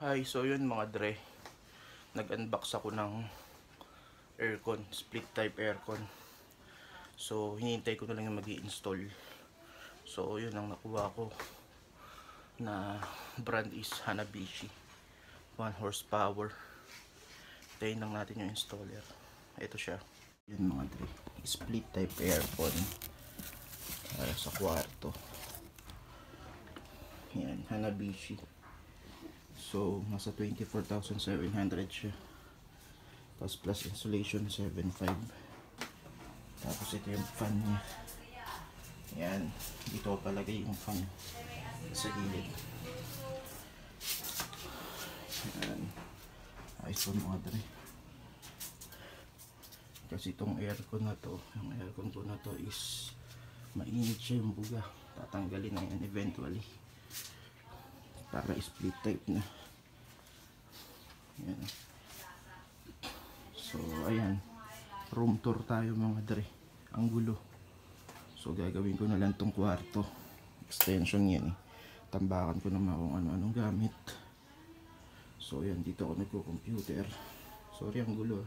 Hi, so yun mga dre, nag-unbox ako ng aircon, split type aircon. So hinihintay ko na lang yung mag-i-install. So yun ang nakuha ko na brand is Hanabishi 1 horsepower. Tayin lang natin yung installer. Ito siya. Yun mga dre, split type aircon para sa kwarto. Yan, Hanabishi. So, nasa 24,700 siya. Tapos plus insulation 7.5. Tapos ito yung fan niya. Yan. Dito palagay yung fan sa gilid. Yan. Ayos po mga dre. Kasi itong aircon na to, yung aircon ko na to is mainit siya yung buga. Tatanggalin na yan eventually. Para split type na. Yan. So ayan, room tour tayo mga dre. Ang gulo. So gagawin ko na lang tong kwarto. Extension yan eh. Tambakan ko naman kung ano-anong gamit. So yan, dito ako nagko-computer. Sorry, ang gulo.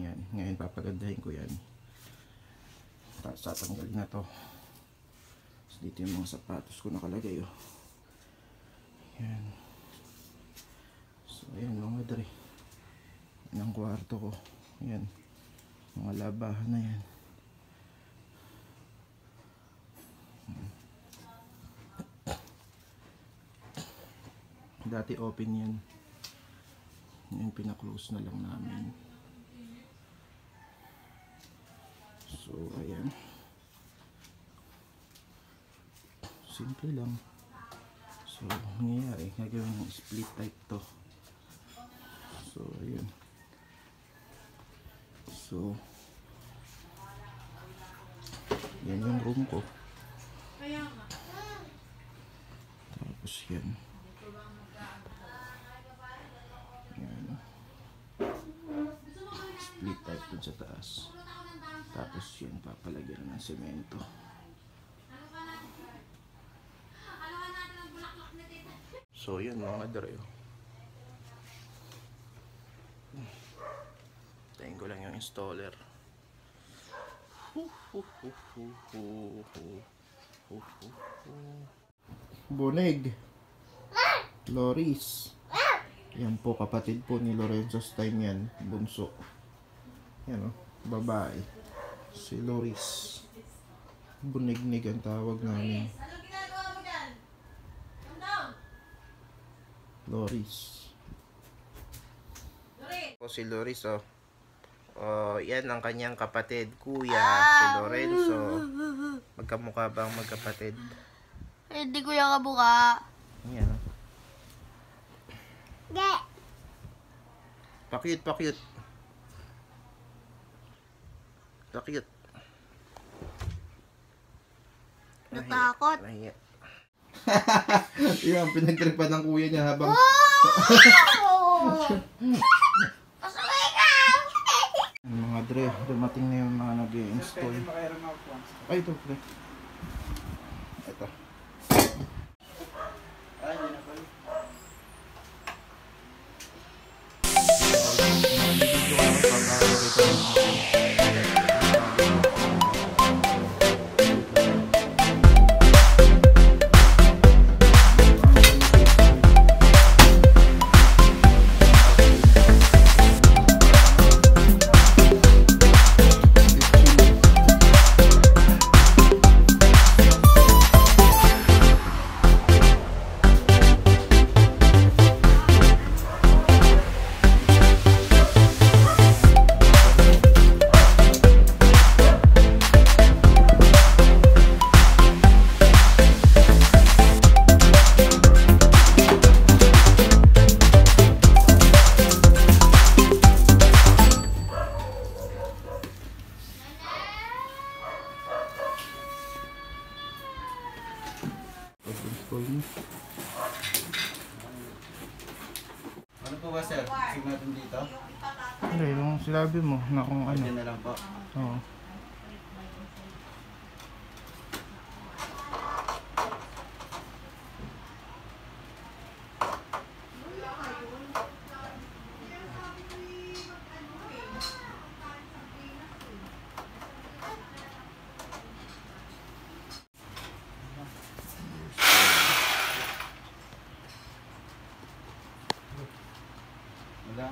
Yan, ngayon papagandahin ko yan. Tapos tatanggalin na to. So, dito yung mga sapatos ko nakalagay oh. Yan. So ayan mga dre, yan ang kwarto ko. Yan, mga labahan na yan. Dati open yan. Yan, pinaklose na lang namin. So ayan, simple lang. So, nangyayari, gagawin ng split type to. So, ayun. So, yan yung room ko. Tapos yan. Yan. Split type dun sa taas. Tapos yan, papalagyan ng semento. So yun mga dre. Tayin ko lang yung installer. Bunig. Loris. Yan po, kapatid po ni Lorenzo Stein yan. Bunso. Yan o, babae. Si Loris. Bunig-nig ang tawag namin. Loris. Si Loris oh. Oh, yan ang kanyang kapatid, kuya, si Lorenzo. Magkamukha bang magkapatid? Hindi ko yung kabuka. Yan oh. Pakyut, pakyut. Pakyut. Natakot. Nahiya. Yung pinagtripan ng kuya niya habang mga dre, dumating na yung mga nag-i-install. Ay, ito pre. Ito. Ano po ba sir? Sige natin dito. Hindi, yung sinabi mo na kung ano. Diyan na lang po. Oo. Wala.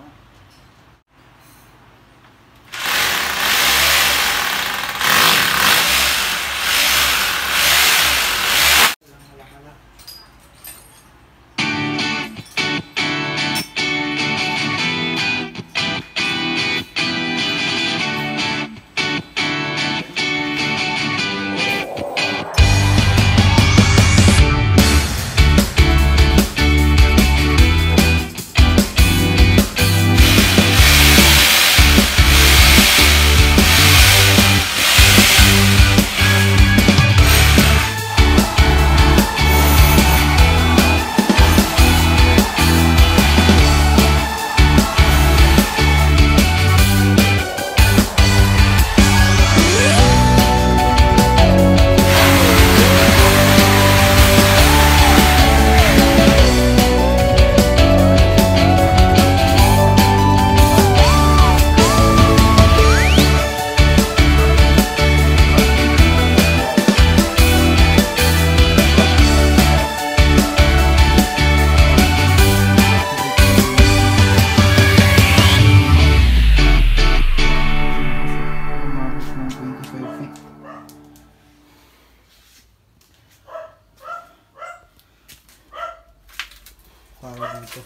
Para dito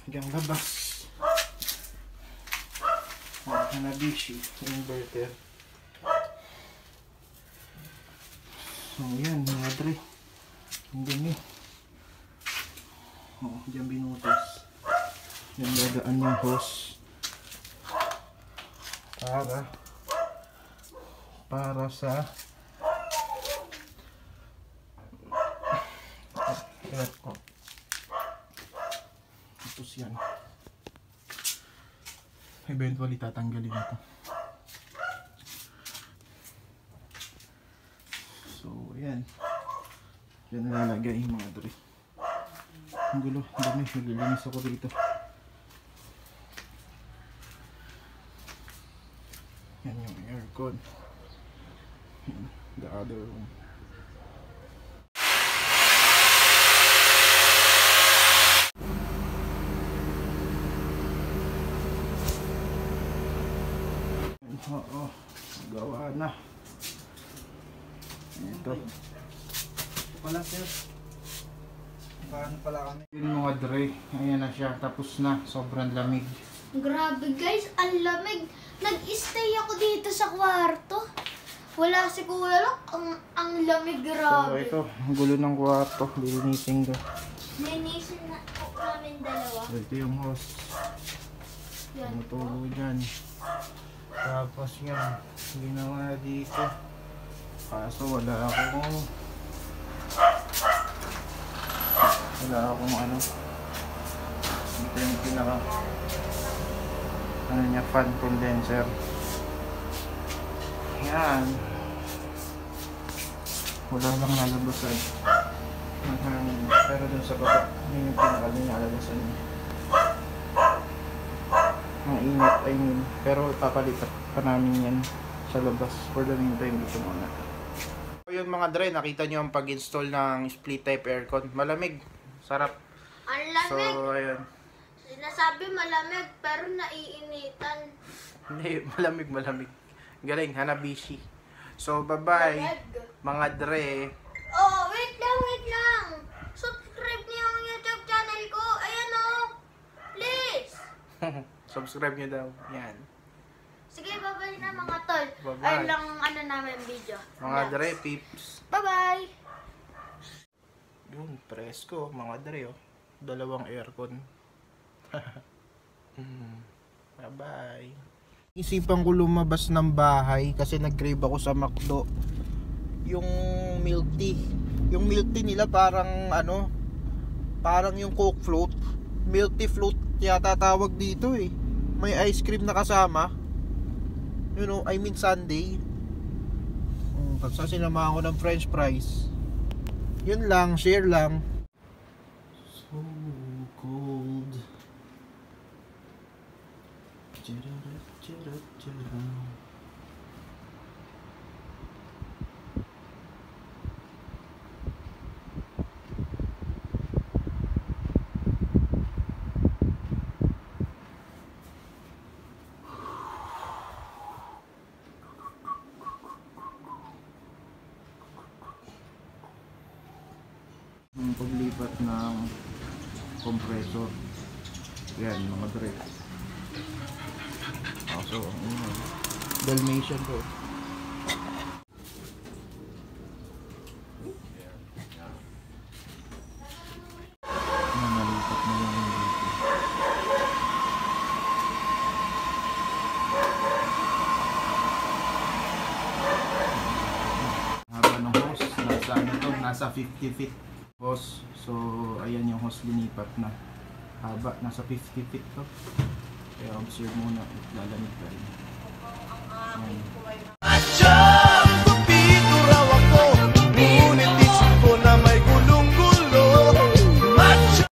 hanggang labas. Hanabishi inverter. So yan mga dre, ang dumi. Diyan binutas. Diyan dadaan yung hose para sa aircon. Tapos yan, eventually tatanggalin ito. So yan, yan nalalagay yung mga dre. Ang gulo, ang dami, naglilinis ako dito. Yan yung aircon. The other room. Oo, gawa na. Ito. Ito pala sir. Paano pala kami? Yung mga dre, ayan na siya. Tapos na, sobrang lamig. Grabe guys, ang lamig. Nag-stay ako dito sa kwarto. Wala si Kuya Lok, ang lamig, So grabe. ito, ang gulo ng kwarto. Lilinisin ko. Linisin na po namin dalawa. So ito yung host. Yan po. Tumutulo dyan. Tapos yan, ginawa dito. Kaso wala akong ano. Ito yung pinaka ano niya, fan condenser. Yan. Wala lang nalabasan. Pero dun sa baba, yun yung pinaka nilalabasan niya. Ang init, I mean. Pero papalitan pa namin yan sa labas. For the meantime, dito muna. So yun mga dre, nakita nyo ang pag-install ng split type aircon. Malamig. Sarap. Ang lamig. So, ayun. Sinasabi malamig, pero naiinitan. Hindi, malamig. Galing, Hanabishi. So, bye-bye. Lamig. Mga dre. Oh, wait lang. Subscribe niyo ang YouTube channel ko. Ayan oh. Please. Subscribe nyo daw. Yan. Sige, bye-bye na mga tol. Bye-bye. Ayun lang ano namin video. Mga dre, peeps. Bye-bye. Yun, presko. Mga dre, oh. Dalawang aircon. Bye-bye. Isipan ko lumabas ng bahay kasi nag-crave ako sa McDo. Yung milk tea. Yung milk tea nila parang ano, parang yung Coke float. Milk tea float yata tawag dito eh. May ice cream na kasama. You know, I mean sundae. Tapos sinamahan ko ng french fries. Yun lang, share lang. So cold. compressor. Yan, mga dre. So, Dalmatian to. Nalipat na lang yung dito. Haba ng hose, nasa ano to, nasa 50 feet hose. So, ayan yung hose linipat na. Haba, nasa 50 feet to. Kaya observe muna, lalamig pa rin. Ayan.